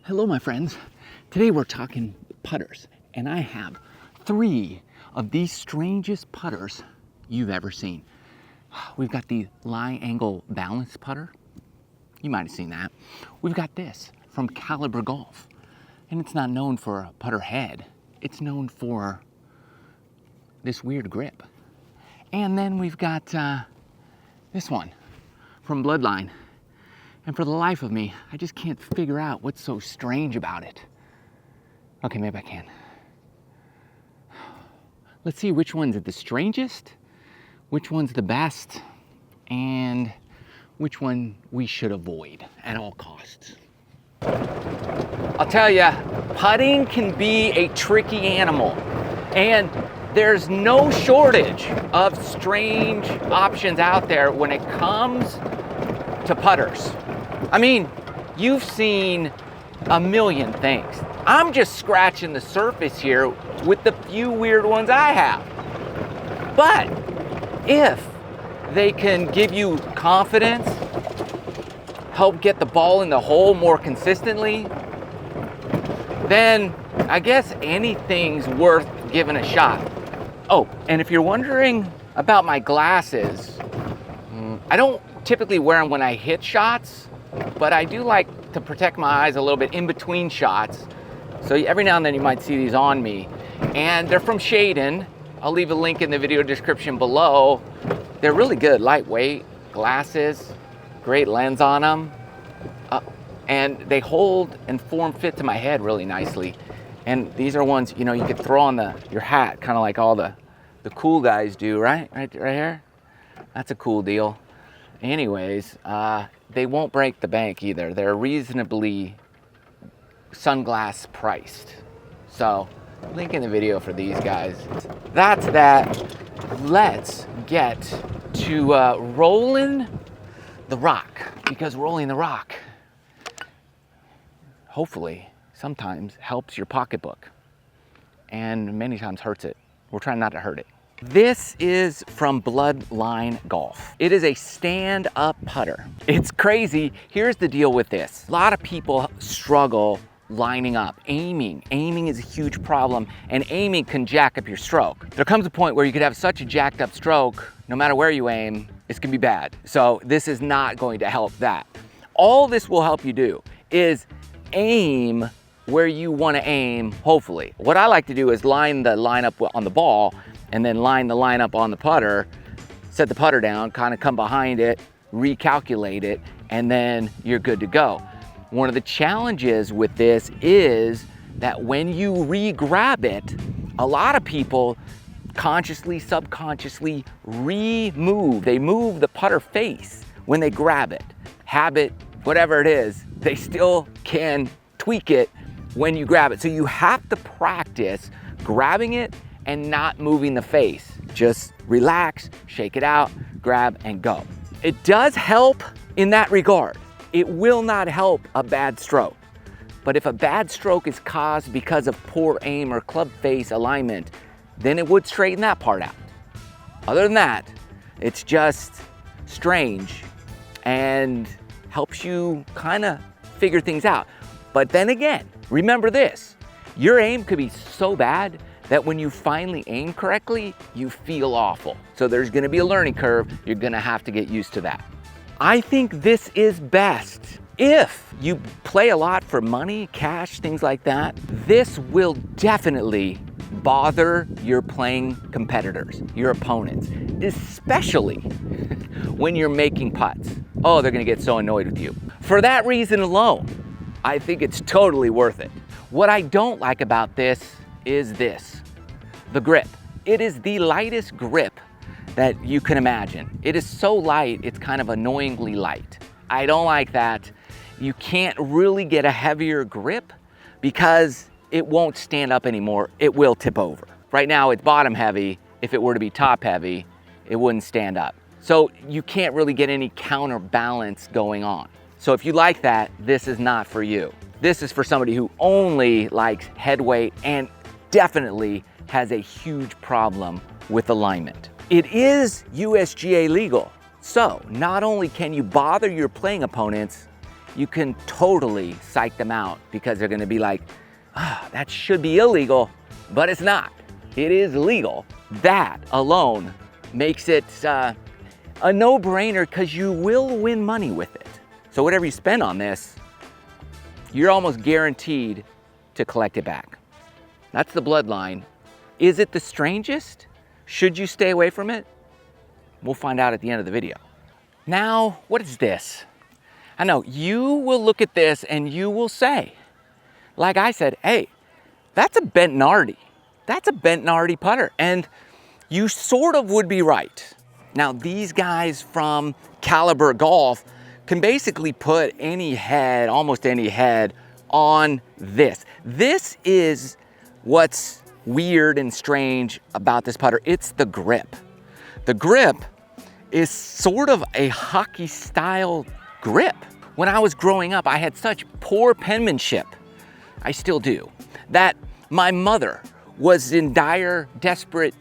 Hello, my friends. Today we're talking putters, and I have 3 of the strangest putters you've ever seen. We've got the lie angle balance putter. You might have seen that. We've got this from Caliber Golf, and it's not known for a putter head. It's known for this weird grip. And then we've got this one from Bloodline. And for the life of me, I just can't figure out what's so strange about it. Okay, maybe I can. Let's see which one's the strangest, which one's the best, and which one we should avoid at all costs. I'll tell you, putting can be a tricky animal, and there's no shortage of strange options out there when it comes to putters. I mean, you've seen a million things. I'm just scratching the surface here with the few weird ones I have. But if they can give you confidence, help get the ball in the hole more consistently, then I guess anything's worth giving a shot. Oh, and if you're wondering about my glasses, I don't typically wear them when I hit shots, but I do like to protect my eyes a little bit in between shots. So every now and then you might see these on me. And they're from Shaden. I'll leave a link in the video description below. They're really good, lightweight glasses, great lens on them. And they hold and form fit to my head really nicely. And these are ones, you know, you could throw on your hat, kind of like all the cool guys do, right? Right here. That's a cool deal. Anyways, they won't break the bank either. They're reasonably sunglass priced. So, link in the video for these guys. That's that. Let's get to rolling the rock, because rolling the rock, hopefully, sometimes helps your pocketbook, and many times hurts it. We're trying not to hurt it. This is from Bloodline Golf. It is a stand-up putter. It's crazy. Here's the deal with this. A lot of people struggle lining up, aiming. Aiming is a huge problem, and aiming can jack up your stroke. There comes a point where you could have such a jacked up stroke, no matter where you aim, it's gonna be bad. So this is not going to help that. All this will help you do is aim where you wanna aim, hopefully. What I like to do is line the lineup on the ball, and then line the lineup on the putter, set the putter down, kind of come behind it, recalculate it, and then you're good to go. One of the challenges with this is that when you re-grab it, a lot of people consciously, subconsciously they move the putter face when they grab it. Habit, whatever it is, they still can tweak it when you grab it. So you have to practice grabbing it and not moving the face. Just relax, shake it out, grab and go. It does help in that regard. It will not help a bad stroke. But if a bad stroke is caused because of poor aim or club face alignment, then it would straighten that part out. Other than that, it's just strange and helps you kind of figure things out. But then again, remember this, your aim could be so bad that when you finally aim correctly, you feel awful. So there's gonna be a learning curve. You're gonna have to get used to that. I think this is best. If you play a lot for money, cash, things like that, this will definitely bother your playing competitors, your opponents, especially when you're making putts. Oh, they're gonna get so annoyed with you. For that reason alone, I think it's totally worth it. What I don't like about this is this, the grip. It is the lightest grip that you can imagine. It is so light, it's kind of annoyingly light. I don't like that. You can't really get a heavier grip because it won't stand up anymore. It will tip over. Right now it's bottom heavy. If it were to be top heavy, it wouldn't stand up. So you can't really get any counterbalance going on. So if you like that, this is not for you. This is for somebody who only likes head weight and definitely has a huge problem with alignment. It is USGA legal. So not only can you bother your playing opponents, you can totally psych them out because they're gonna be like, ah, that should be illegal, but it's not. It is legal. That alone makes it a no-brainer because you will win money with it. So whatever you spend on this, you're almost guaranteed to collect it back. That's the Bloodline. Is it the strangest? Should you stay away from it? We'll find out at the end of the video. Now, what is this? I know you will look at this and you will say, like I said, hey, that's a bent Nardi. That's a bent Nardi putter. And you sort of would be right. Now, these guys from Caliber Golf can basically put any head, almost any head, on this. This is what's weird and strange about this putter. It's the grip. The grip is sort of a hockey style grip. When I was growing up, I had such poor penmanship, I still do, that my mother was in dire, desperate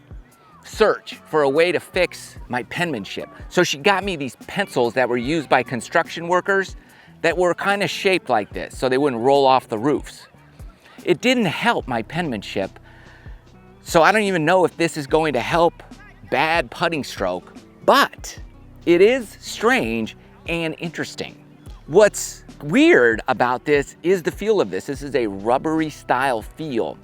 search for a way to fix my penmanship. So she got me these pencils that were used by construction workers that were kind of shaped like this so they wouldn't roll off the roofs. It didn't help my penmanship, so I don't even know if this is going to help bad putting stroke, but it is strange and interesting. What's weird about this is the feel of this. This is a rubbery style feel.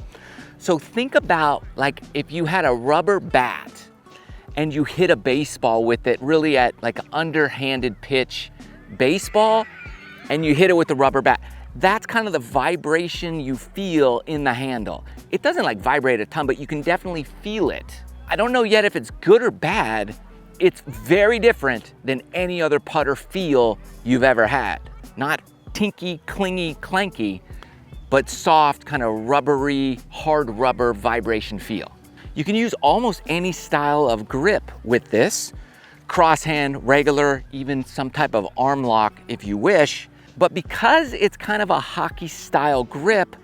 So think about like if you had a rubber bat and you hit a baseball with it really at like an underhanded pitch baseball and you hit it with the rubber bat. That's kind of the vibration you feel in the handle. It doesn't like vibrate a ton, but you can definitely feel it. I don't know yet if it's good or bad. It's very different than any other putter feel you've ever had. Not tinky, clingy, clanky, but soft, kind of rubbery, hard rubber vibration feel. You can use almost any style of grip with this. Crosshand, regular, even some type of arm lock if you wish. But because it's kind of a hockey style grip,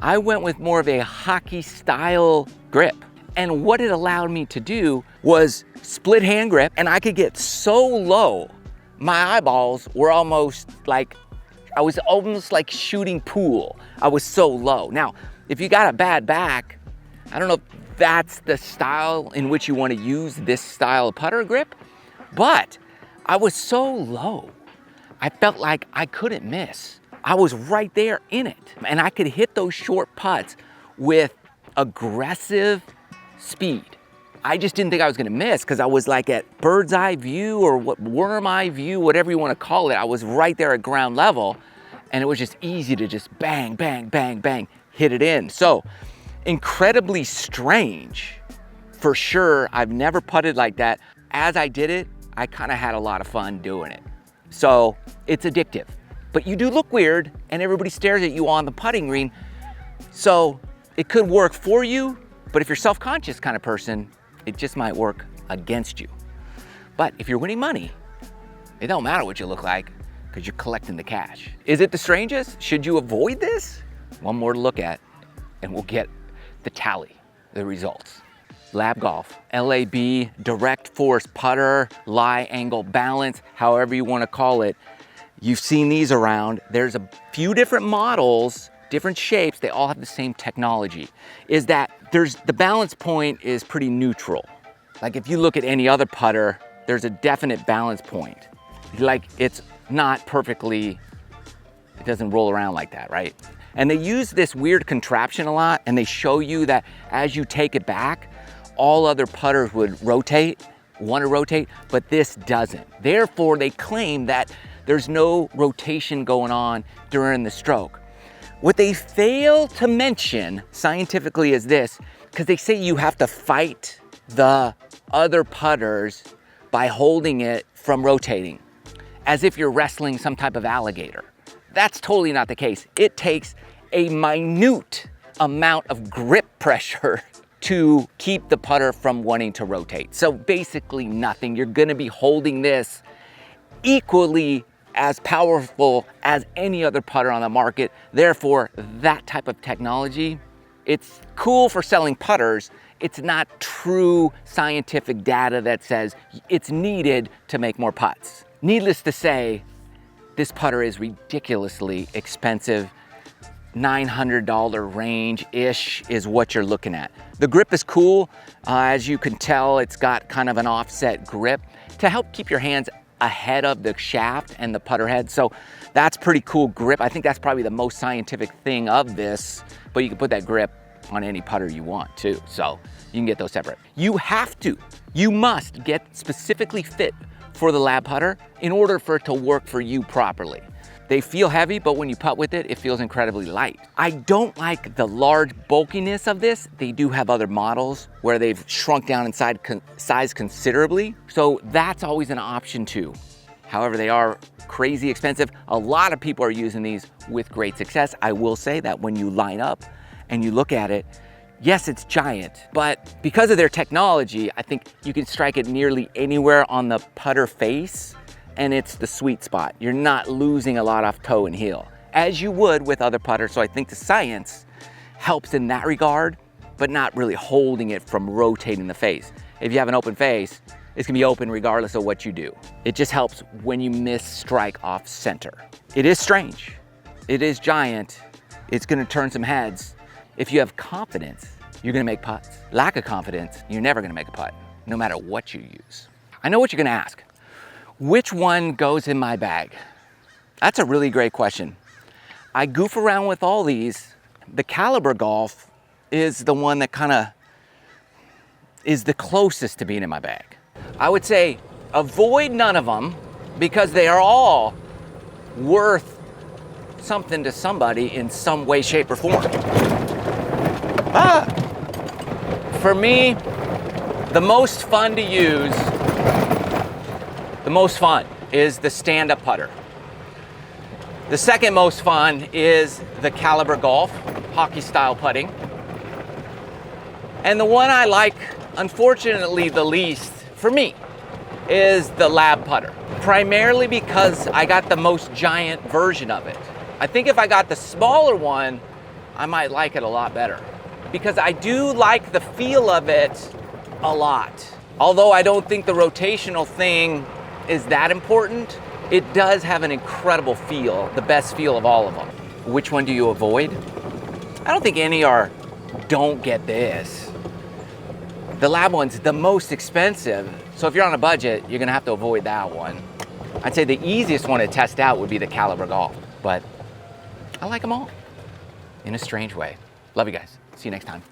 I went with more of a hockey style grip. And what it allowed me to do was split hand grip, and I could get so low, my eyeballs were almost like, I was almost like shooting pool. I was so low. Now, if you got a bad back, I don't know if that's the style in which you want to use this style of putter grip, but I was so low. I felt like I couldn't miss. I was right there in it. And I could hit those short putts with aggressive speed. I just didn't think I was gonna miss because I was like at bird's eye view or what worm eye view, whatever you want to call it. I was right there at ground level and it was just easy to just bang, bang, bang, bang, hit it in. So incredibly strange for sure. I've never putted like that. As I did it, I kind of had a lot of fun doing it. So it's addictive, but you do look weird and everybody stares at you on the putting green. So it could work for you, but if you're self-conscious kind of person, it just might work against you. But if you're winning money, it don't matter what you look like because you're collecting the cash. Is it the strangest? Should you avoid this? One more to look at and we'll get the tally, the results. Lab Golf, LAB, direct force putter, lie angle balance, however you want to call it. You've seen these around. There's a few different models, different shapes, they all have the same technology. Is that the balance point is pretty neutral. Like if you look at any other putter, there's a definite balance point. Like it's not perfectly, it doesn't roll around like that, right? And they use this weird contraption a lot and they show you that as you take it back, all other putters would rotate, want to rotate, but this doesn't. Therefore, they claim that there's no rotation going on during the stroke. What they fail to mention scientifically is this, because they say you have to fight the other putters by holding it from rotating, as if you're wrestling some type of alligator. That's totally not the case. It takes a minute amount of grip pressure to keep the putter from wanting to rotate. So basically nothing. You're gonna be holding this equally as powerful as any other putter on the market. Therefore, that type of technology, it's cool for selling putters. It's not true scientific data that says it's needed to make more putts. Needless to say, this putter is ridiculously expensive. $900 range-ish is what you're looking at. The grip is cool. As you can tell, it's got kind of an offset grip to help keep your hands ahead of the shaft and the putter head. So that's pretty cool grip. I think that's probably the most scientific thing of this, but you can put that grip on any putter you want too. So you can get those separate. You must get specifically fit for the lab putter in order for it to work for you properly. They feel heavy, but when you putt with it, it feels incredibly light. I don't like the large bulkiness of this. They do have other models where they've shrunk down in size considerably. So that's always an option too. However, they are crazy expensive. A lot of people are using these with great success. I will say that when you line up and you look at it, yes, it's giant, but because of their technology, I think you can strike it nearly anywhere on the putter face, and it's the sweet spot. You're not losing a lot off toe and heel, as you would with other putters. So I think the science helps in that regard, but not really holding it from rotating the face. If you have an open face, it's gonna be open regardless of what you do. It just helps when you miss strike off center. It is strange, it is giant, it's gonna turn some heads. If you have confidence, you're gonna make putts. Lack of confidence, you're never gonna make a putt, no matter what you use. I know what you're gonna ask. Which one goes in my bag? That's a really great question. I goof around with all these. The Caliber Golf is the one that kinda is the closest to being in my bag. I would say avoid none of them because they are all worth something to somebody in some way, shape, or form. For me, the most fun to use, is the stand-up putter. The second most fun is the Caliber Golf, hockey style putting. And the one I like, unfortunately, the least, for me, is the lab putter. Primarily because I got the most giant version of it. I think if I got the smaller one, I might like it a lot better. Because I do like the feel of it a lot. Although I don't think the rotational thing is that important, it does have an incredible feel, the best feel of all of them. Which one do you avoid? I don't think any are, don't get this. The lab one's the most expensive, so if you're on a budget, you're gonna have to avoid that one. I'd say the easiest one to test out would be the Caliber Golf, but I like them all in a strange way. Love you guys. See you next time.